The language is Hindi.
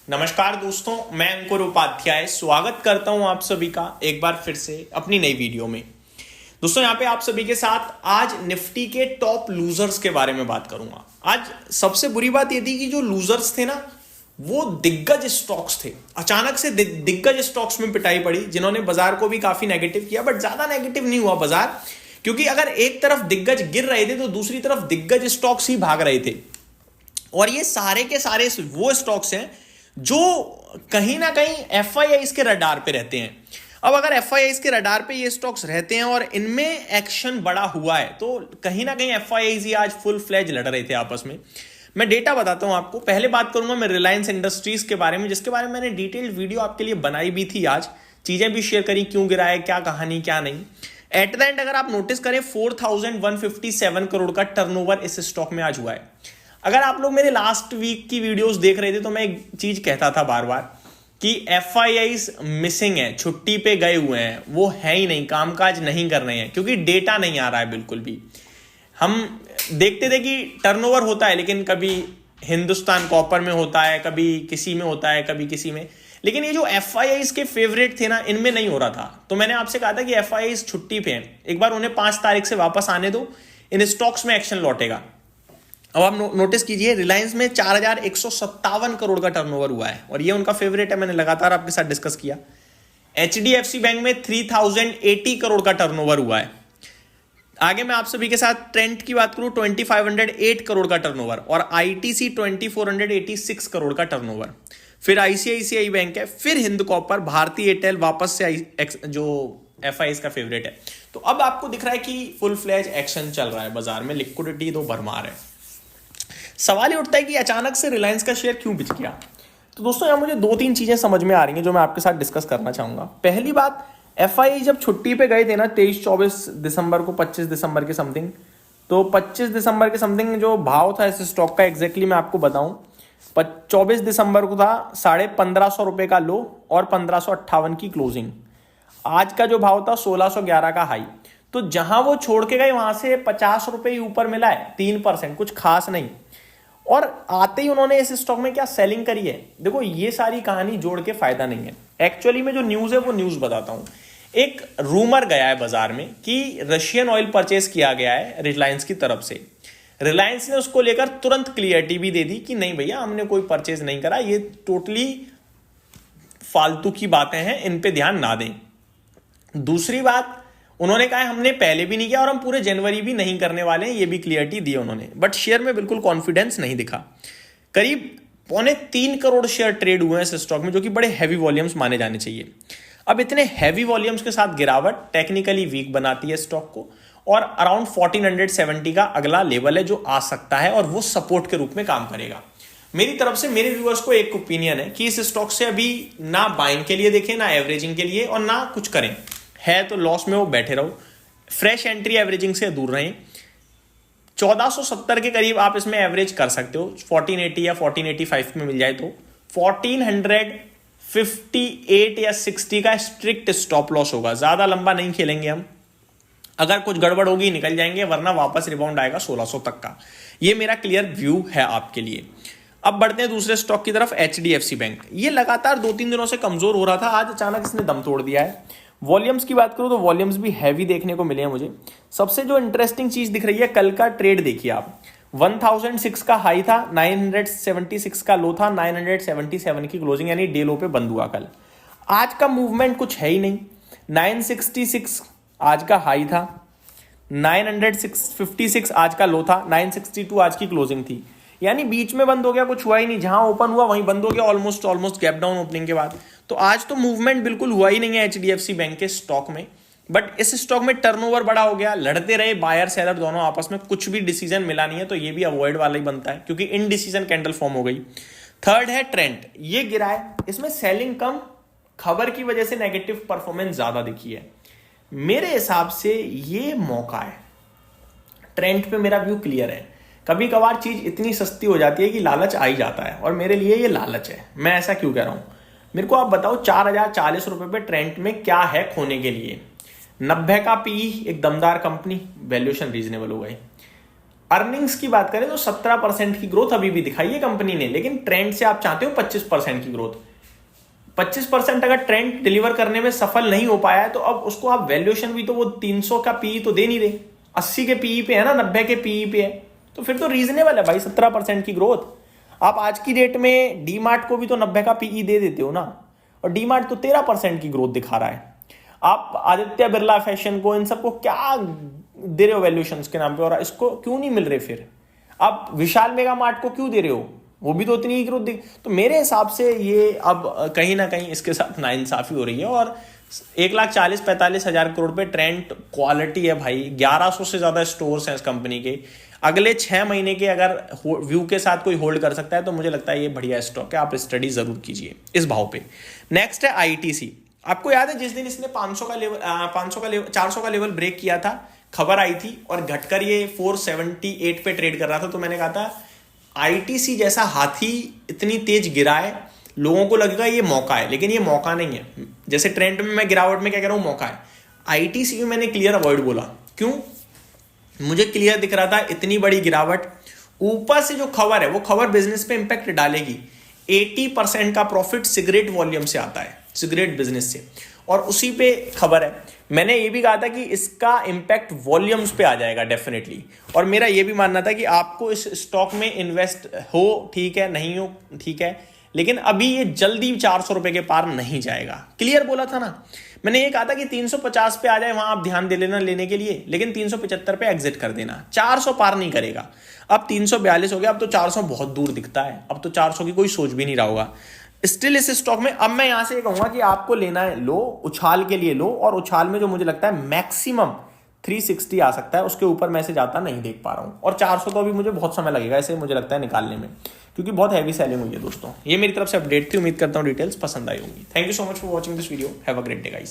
नमस्कार दोस्तों, मैं अंकुर उपाध्याय स्वागत करता हूं आप सभी का एक बार फिर से अपनी नई वीडियो में। दोस्तों यहाँ पे आप सभी के साथ आज निफ्टी के टॉप लूजर्स के बारे में बात करूंगा। आज सबसे बुरी बात ये थी कि जो लूजर्स थे ना वो दिग्गज स्टॉक्स थे। अचानक से दिग्गज स्टॉक्स में पिटाई पड़ी, जिन्होंने बाजार को भी काफी नेगेटिव किया, बट ज्यादा नेगेटिव नहीं हुआ बाजार, क्योंकि अगर एक तरफ दिग्गज गिर रहे थे तो दूसरी तरफ दिग्गज स्टॉक्स ही भाग रहे थे। और ये सारे के सारे वो स्टॉक्स हैं जो कहीं ना कहीं एफआईआईज के रडार पे रहते हैं। अब अगर एफआईआईज के रडार पे ये स्टॉक्स रहते हैं और इनमें एक्शन बड़ा हुआ है तो कहीं ना कहीं एफआईआईज ही आज फुल फ्लैज लड़ रहे थे आपस में। मैं डेटा बताता हूं आपको। पहले बात करूंगा मैं रिलायंस इंडस्ट्रीज के बारे में, जिसके बारे में मैंने डिटेल्ड वीडियो आपके लिए बनाई भी थी। आज चीजें भी शेयर करी, क्यों गिरा है, क्या कहानी क्या नहीं। एट द एंड अगर आप नोटिस करें 4157 करोड़ का टर्नओवर इस स्टॉक में आज हुआ है। अगर आप लोग मेरे लास्ट वीक की वीडियोस देख रहे थे तो मैं एक चीज कहता था बार बार कि एफआईआईज मिसिंग है, छुट्टी पे गए हुए हैं, वो है ही नहीं, कामकाज नहीं कर रहे हैं, क्योंकि डेटा नहीं आ रहा है बिल्कुल भी। हम देखते थे कि टर्नओवर होता है, लेकिन कभी हिंदुस्तान कॉपर में होता है, कभी किसी में होता है, कभी किसी में, लेकिन ये जो एफआईआईज के फेवरेट थे ना, इनमें नहीं हो रहा था। तो मैंने आपसे कहा था कि एफआईआईज छुट्टी पे हैं, एक बार उन्हें 5 तारीख से वापस आने दो, इन स्टॉक्स में एक्शन लौटेगा। अब आप नोटिस कीजिए, रिलायंस में 4157 करोड़ का टर्नओवर हुआ है और ये उनका फेवरेट है, मैंने लगातार आपके साथ डिस्कस किया। एचडीएफसी बैंक में 3080 करोड़ का टर्नओवर हुआ है। आगे मैं आप सभी के साथ ट्रेंट की बात करूं, 2508 करोड़ का टर्नओवर, और आईटीसी 2486 करोड़ का टर्नओवर। फिर आईसीआईसीआई बैंक है, फिर हिंद कॉपर, भारतीय एयरटेल, वापस से जो एफआईआईज का फेवरेट है। तो अब आपको दिख रहा है कि फुल फ्लैज एक्शन चल रहा है बाजार में, लिक्विडिटी तो भरमार है। सवाल ये उठता है कि अचानक से रिलायंस का शेयर क्यों बिक गया। तो दोस्तों यहाँ मुझे 2-3 चीजें समझ में आ रही हैं जो मैं आपके साथ डिस्कस करना चाहूंगा। पहली बात, एफआईआई जब छुट्टी पे गए थे ना 23-24 दिसंबर को, 25 दिसंबर के समथिंग, तो 25 दिसंबर के समथिंग जो भाव था इस स्टॉक का एग्जैक्टली मैं आपको बताऊं, 24 दिसंबर को था 1550 रुपए का लो और 1558 की क्लोजिंग। आज का जो भाव था 1611 का हाई। तो जहां वो छोड़ के गए वहां से 50 रुपए ही ऊपर मिला है, 3%, कुछ खास नहीं। और आते ही उन्होंने इस स्टॉक में क्या सेलिंग करी है। देखो ये सारी कहानी जोड़ के फायदा नहीं है। एक्चुअली में जो न्यूज है वो न्यूज बताता हूं। एक रूमर गया है बाजार में कि रशियन ऑयल परचेस किया गया है रिलायंस की तरफ से। रिलायंस ने उसको लेकर तुरंत क्लियरिटी भी दे दी कि नहीं भैया, हमने कोई परचेज नहीं करा, ये टोटली फालतू की बातें हैं, इन पे ध्यान ना दें। दूसरी बात, उन्होंने कहा हमने पहले भी नहीं किया और हम पूरे जनवरी भी नहीं करने वाले हैं, ये भी क्लियरिटी दी उन्होंने। बट शेयर में बिल्कुल कॉन्फिडेंस नहीं दिखा। करीब 3.25 करोड़ शेयर ट्रेड हुए हैं इस स्टॉक में, जो कि बड़े हैवी वॉल्यूम्स माने जाने चाहिए। अब इतने हैवी वॉल्यूम्स के साथ गिरावट टेक्निकली वीक बनाती है स्टॉक को, और अराउंड 1470 का अगला लेवल है जो आ सकता है, और वो सपोर्ट के रूप में काम करेगा। मेरी तरफ से मेरे व्यूअर्स को एक ओपिनियन है कि इस स्टॉक से अभी ना बाइंग के लिए देखें, ना एवरेजिंग के लिए, और ना कुछ करें। है तो लॉस में वो बैठे रहो, फ्रेश एंट्री एवरेजिंग से दूर रहें। 1470 के करीब आप इसमें एवरेज कर सकते हो, 1480 या 1485 में मिल जाए तो। 1458 या 60 का स्ट्रिक्ट स्टॉप लॉस होगा, ज्यादा लंबा नहीं खेलेंगे हम। अगर कुछ गड़बड़ होगी निकल जाएंगे, वरना वापस रिबाउंड आएगा 1600 तक का। ये मेरा क्लियर व्यू है आपके लिए। अब बढ़ते हैं दूसरे स्टॉक की तरफ, एचडीएफसी बैंक। ये लगातार 2-3 दिनों से कमजोर हो रहा था, आज अचानक इसने दम तोड़ दिया है। वॉल्यूम्स की बात करूं तो वॉल्यूम्स भी हैवी देखने को मिले हैं मुझे। सबसे जो इंटरेस्टिंग चीज दिख रही है, कल का ट्रेड देखिए आप। 1006 का हाई था, 976 का लो था, 977 की क्लोजिंग, यानी डे लो पे बंद हुआ कल। आज का मूवमेंट कुछ है ही नहीं। 966 आज का हाई था, 956 आज का लो था, 962 आज की क्लोजिंग थी, यानी बीच में बंद हो गया, कुछ हुआ ही नहीं। जहां ओपन हुआ वहीं बंद हो गया, ऑलमोस्ट गैप डाउन ओपनिंग के बाद। तो आज तो मूवमेंट बिल्कुल हुआ ही नहीं है एचडीएफसी बैंक के स्टॉक में। बट इस स्टॉक में टर्नओवर बड़ा हो गया, लड़ते रहे बायर सेलर दोनों आपस में, कुछ भी डिसीजन मिला नहीं है, तो ये भी अवॉइड वाला ही बनता है, क्योंकि इनडिसीजन कैंडल फॉर्म हो गई। थर्ड है ट्रेंट, ये गिरा है, इसमें सेलिंग कम, खबर की वजह से नेगेटिव परफॉर्मेंस ज्यादा दिखी है। मेरे हिसाब से ये मौका है। ट्रेंट पे मेरा व्यू क्लियर है। कभी कभार चीज इतनी सस्ती हो जाती है कि लालच आ ही जाता है, और मेरे लिए ये लालच है। मैं ऐसा क्यों कह रहा हूं, मेरे को आप बताओ 4040 रुपए पे ट्रेंट में क्या है खोने के लिए। 90 का पी, एक दमदार कंपनी, वैल्यूएशन रीजनेबल हो गई। अर्निंग्स की बात करें तो 17% की ग्रोथ अभी भी दिखाई है कंपनी ने, लेकिन ट्रेंड से आप चाहते हो 25% की ग्रोथ। 25% अगर ट्रेंड डिलीवर करने में सफल नहीं हो पाया है तो अब उसको आप वैल्यूएशन भी तो वो 300 का पीई तो दे नहीं रहे, 80 के पीई पे है ना, 90 के पीई पे है, तो फिर तो रीजनेबल है भाई 17% की ग्रोथ। आप आज की डेट में डी मार्ट को भी तो 90 का पीई दे देते हो ना, और डी मार्ट तो 13% की ग्रोथ दिखा रहा है। आप आदित्य बिरला फैशन को, इन सबको क्या दे रहे हो वैल्यूएशन के नाम पे, और इसको क्यों नहीं मिल रहे? फिर आप विशाल मेगा मार्ट को क्यों दे रहे हो? वो भी तो उतनी ही ग्रोथ दिख। तो मेरे हिसाब से ये अब कहीं ना कहीं इसके साथ नाइंसाफी हो रही है। और 1,40,45,000 करोड़ पे ट्रेंड क्वालिटी है भाई, 1100 से ज्यादा स्टोर्स हैं इस कंपनी के। अगले 6 महीने के अगर व्यू के साथ कोई होल्ड कर सकता है तो मुझे लगता है ये बढ़िया स्टॉक है, आप स्टडी जरूर कीजिए इस भाव पे। नेक्स्ट है आईटीसी। आपको याद है जिस दिन इसने 400 का लेवल ब्रेक किया था, खबर आई थी और घटकर ये 478 पे ट्रेड कर रहा था, तो मैंने कहा था आईटीसी जैसा हाथी इतनी तेज गिराए, लोगों को लगेगा ये मौका है, लेकिन ये मौका नहीं है। जैसे ट्रेंड में मैं गिरावट में क्या कह रहा हूं, मौका है। आईटीसी में मैंने क्लियर अवॉइड बोला, क्यों? मुझे क्लियर दिख रहा था इतनी बड़ी गिरावट, ऊपर से जो खबर है वो खबर बिजनेस पे इंपैक्ट डालेगी। 80% का प्रॉफिट सिगरेट वॉल्यूम से आता है, सिगरेट बिजनेस से, और उसी पे खबर है। मैंने ये भी कहा था कि इसका इंपैक्ट वॉल्यूम्स पे आ जाएगा डेफिनेटली, और मेरा ये भी मानना था कि आपको इस स्टॉक में इन्वेस्ट हो, ठीक है, नहीं हो, ठीक है, लेकिन अभी ये जल्दी 400 रुपए के पार नहीं जाएगा। क्लियर बोला था ना मैंने, ये कहा था कि 350 पे आ जाए वहां आप ध्यान दे लेना लेने के लिए, लेकिन 375 पे एग्जिट कर देना, 400 पार नहीं करेगा। अब 342 हो गया, अब तो 400 बहुत दूर दिखता है, अब तो 400 की कोई सोच भी नहीं रहा होगा स्टिल इस स्टॉक में। अब मैं यहां से कहूंगा कि आपको लेना है लो, उछाल के लिए लो, और उछाल में जो मुझे लगता है मैक्सिमम 360 आ सकता है, उसके ऊपर मैं इसे जाता नहीं देख पा रहा हूं, और 400 तो अभी मुझे बहुत समय लगेगा इसे मुझे लगता है निकालने में, क्योंकि बहुत हैवी सेलिंग हुई है दोस्तों। ये मेरी तरफ से अपडेट थी, उम्मीद करता हूं डिटेल्स पसंद आई होंगी। Thank you so much for watching this video, have a great day guys.